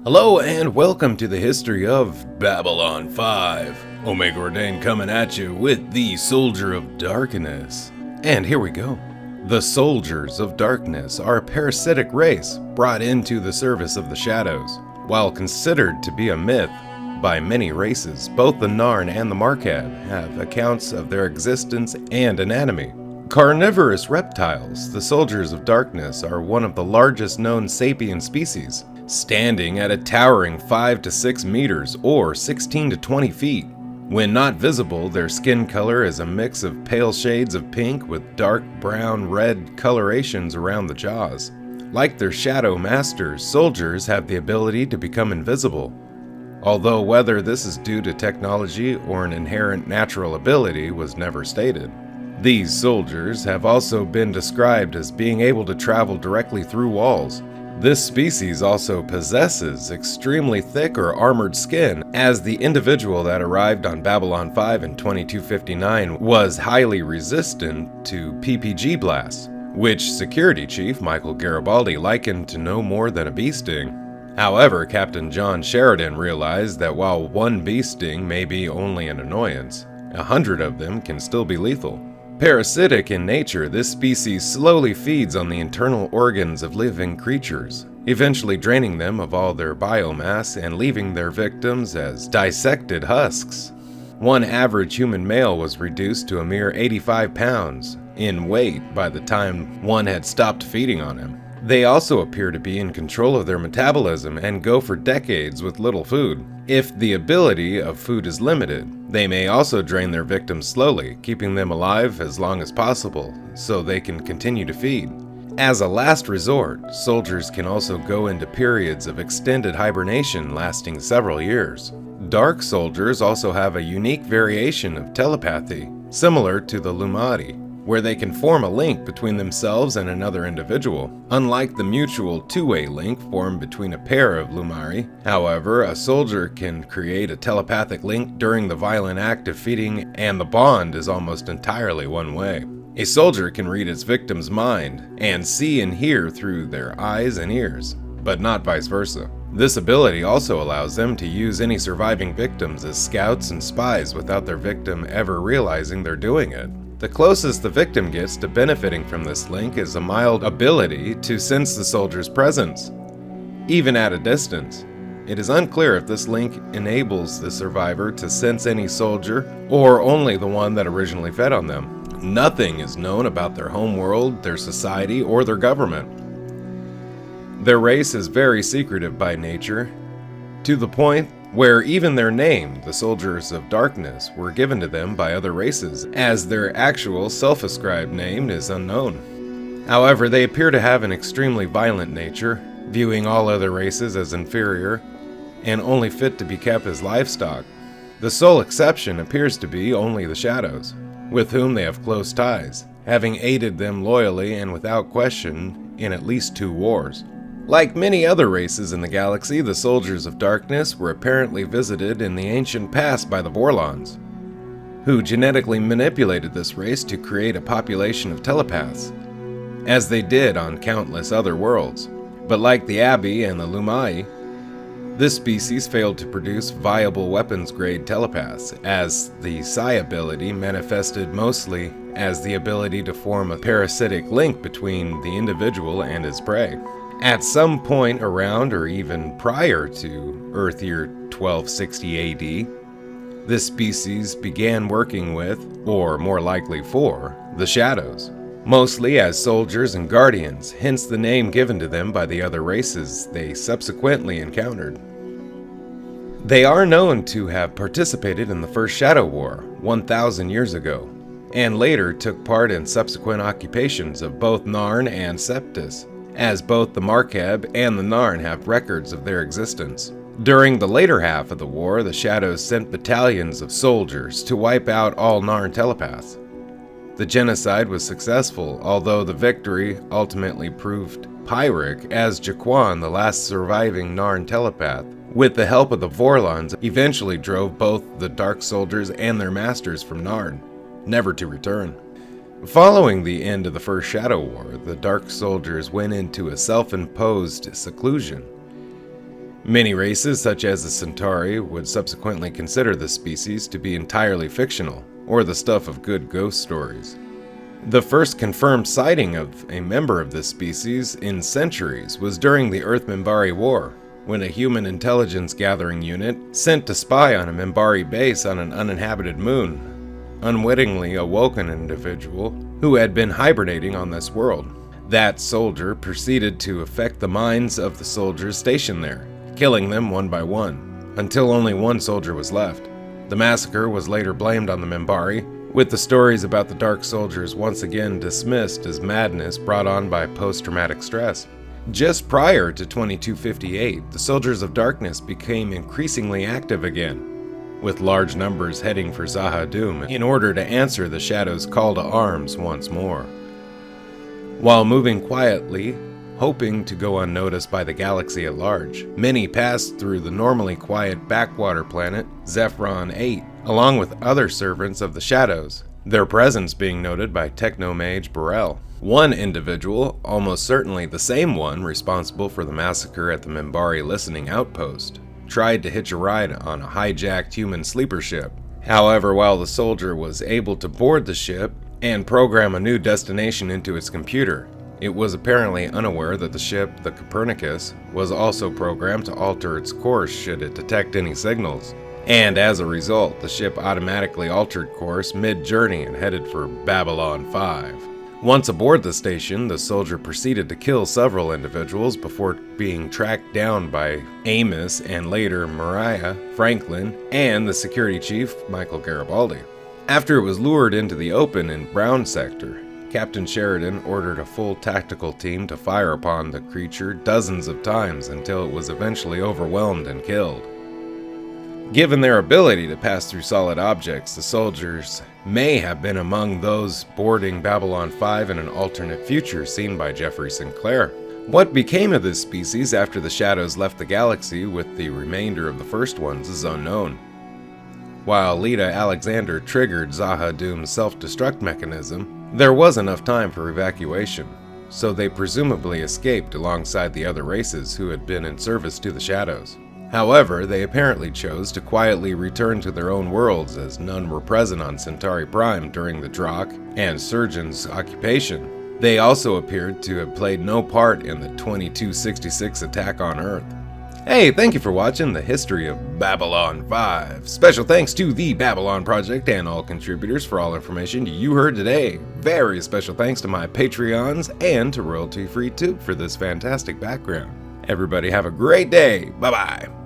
Hello and welcome to the history of Babylon 5. Omega Ordain coming at you with the Soldier of Darkness. And here we go. The Soldiers of Darkness are a parasitic race brought into the service of the shadows. While considered to be a myth by many races, both the Narn and the Markab have accounts of their existence and anatomy. Carnivorous reptiles, the Soldiers of Darkness are one of the largest known sapien species, standing at a towering 5 to 6 meters or 16 to 20 feet. When not visible, their skin color is a mix of pale shades of pink with dark brown-red colorations around the jaws. Like their shadow masters, soldiers have the ability to become invisible. Although whether this is due to technology or an inherent natural ability was never stated. These soldiers have also been described as being able to travel directly through walls. This species also possesses extremely thick or armored skin, as the individual that arrived on Babylon 5 in 2259 was highly resistant to PPG blasts, which Security Chief Michael Garibaldi likened to no more than a bee sting. However, Captain John Sheridan realized that while one bee sting may be only an annoyance, 100 of them can still be lethal. Parasitic in nature, this species slowly feeds on the internal organs of living creatures, eventually draining them of all their biomass and leaving their victims as dissected husks. One average human male was reduced to a mere 85 pounds in weight by the time one had stopped feeding on him. They also appear to be in control of their metabolism and go for decades with little food. If the ability of food is limited, they may also drain their victims slowly, keeping them alive as long as possible so they can continue to feed. As a last resort, soldiers can also go into periods of extended hibernation lasting several years. Dark soldiers also have a unique variation of telepathy, similar to the Lumari, where they can form a link between themselves and another individual. Unlike the mutual two-way link formed between a pair of Lumari, however, a soldier can create a telepathic link during the violent act of feeding, and the bond is almost entirely one way. A soldier can read its victim's mind and see and hear through their eyes and ears, but not vice versa. This ability also allows them to use any surviving victims as scouts and spies without their victim ever realizing they're doing it. The closest the victim gets to benefiting from this link is a mild ability to sense the soldier's presence, even at a distance. It is unclear if this link enables the survivor to sense any soldier or only the one that originally fed on them. Nothing is known about their home world, their society, or their government. Their race is very secretive by nature, to the point where even their name, the Soldiers of Darkness, were given to them by other races, as their actual self-ascribed name is unknown. However, they appear to have an extremely violent nature, viewing all other races as inferior, and only fit to be kept as livestock. The sole exception appears to be only the Shadows, with whom they have close ties, having aided them loyally and without question in at least 2 wars. Like many other races in the galaxy, the Soldiers of Darkness were apparently visited in the ancient past by the Vorlons, who genetically manipulated this race to create a population of telepaths, as they did on countless other worlds. But like the Abbey and the Lumai, this species failed to produce viable weapons-grade telepaths, as the Psi ability manifested mostly as the ability to form a parasitic link between the individual and his prey. At some point around or even prior to Earth year 1260 AD, this species began working with, or more likely for, the Shadows, mostly as soldiers and guardians, hence the name given to them by the other races they subsequently encountered. They are known to have participated in the First Shadow War 1,000 years ago, and later took part in subsequent occupations of both Narn and Septus, as both the Markab and the Narn have records of their existence. During the later half of the war, the Shadows sent battalions of soldiers to wipe out all Narn telepaths. The genocide was successful, although the victory ultimately proved Pyrrhic, as Jaquan, the last surviving Narn telepath, with the help of the Vorlons, eventually drove both the Dark Soldiers and their masters from Narn, never to return. Following the end of the First Shadow War, the Dark Soldiers went into a self-imposed seclusion, Many races, such as the Centauri, would subsequently consider this species to be entirely fictional, or the stuff of good ghost stories. The first confirmed sighting of a member of this species in centuries was during the Earth-Minbari War, when a human intelligence gathering unit sent to spy on a Minbari base on an uninhabited moon unwittingly awoke an individual who had been hibernating on this world. That soldier proceeded to affect the minds of the soldiers stationed there, killing them one by one, until only one soldier was left. The massacre was later blamed on the Minbari, with the stories about the Dark Soldiers once again dismissed as madness brought on by post-traumatic stress. Just prior to 2258, the Soldiers of Darkness became increasingly active again, with large numbers heading for Zahadum in order to answer the Shadow's call to arms once more. While moving quietly, hoping to go unnoticed by the galaxy at large, many passed through the normally quiet backwater planet Zephyron 8, along with other servants of the Shadows, their presence being noted by Technomage Burrell. One individual, almost certainly the same one responsible for the massacre at the Minbari listening outpost, tried to hitch a ride on a hijacked human sleeper ship. However, while the soldier was able to board the ship and program a new destination into its computer, it was apparently unaware that the ship, the Copernicus, was also programmed to alter its course should it detect any signals. And as a result, the ship automatically altered course mid-journey and headed for Babylon 5. Once aboard the station, the soldier proceeded to kill several individuals before being tracked down by Amos and later Mariah, Franklin, and the security chief, Michael Garibaldi. After it was lured into the open in Brown Sector, Captain Sheridan ordered a full tactical team to fire upon the creature dozens of times until it was eventually overwhelmed and killed. Given their ability to pass through solid objects, the soldiers may have been among those boarding Babylon 5 in an alternate future seen by Jeffrey Sinclair. What became of this species after the Shadows left the galaxy with the remainder of the first ones is unknown. While Lita Alexander triggered Zahadum's self-destruct mechanism, there was enough time for evacuation, so they presumably escaped alongside the other races who had been in service to the Shadows. However, they apparently chose to quietly return to their own worlds as none were present on Centauri Prime during the Drakh and Surgeon's occupation. They also appeared to have played no part in the 2266 attack on Earth. Hey, thank you for watching the history of Babylon 5. Special thanks to the Babylon Project and all contributors for all information you heard today. Very special thanks to my Patreons and to Royalty Free Tube for this fantastic background. Everybody have a great day. Bye-bye.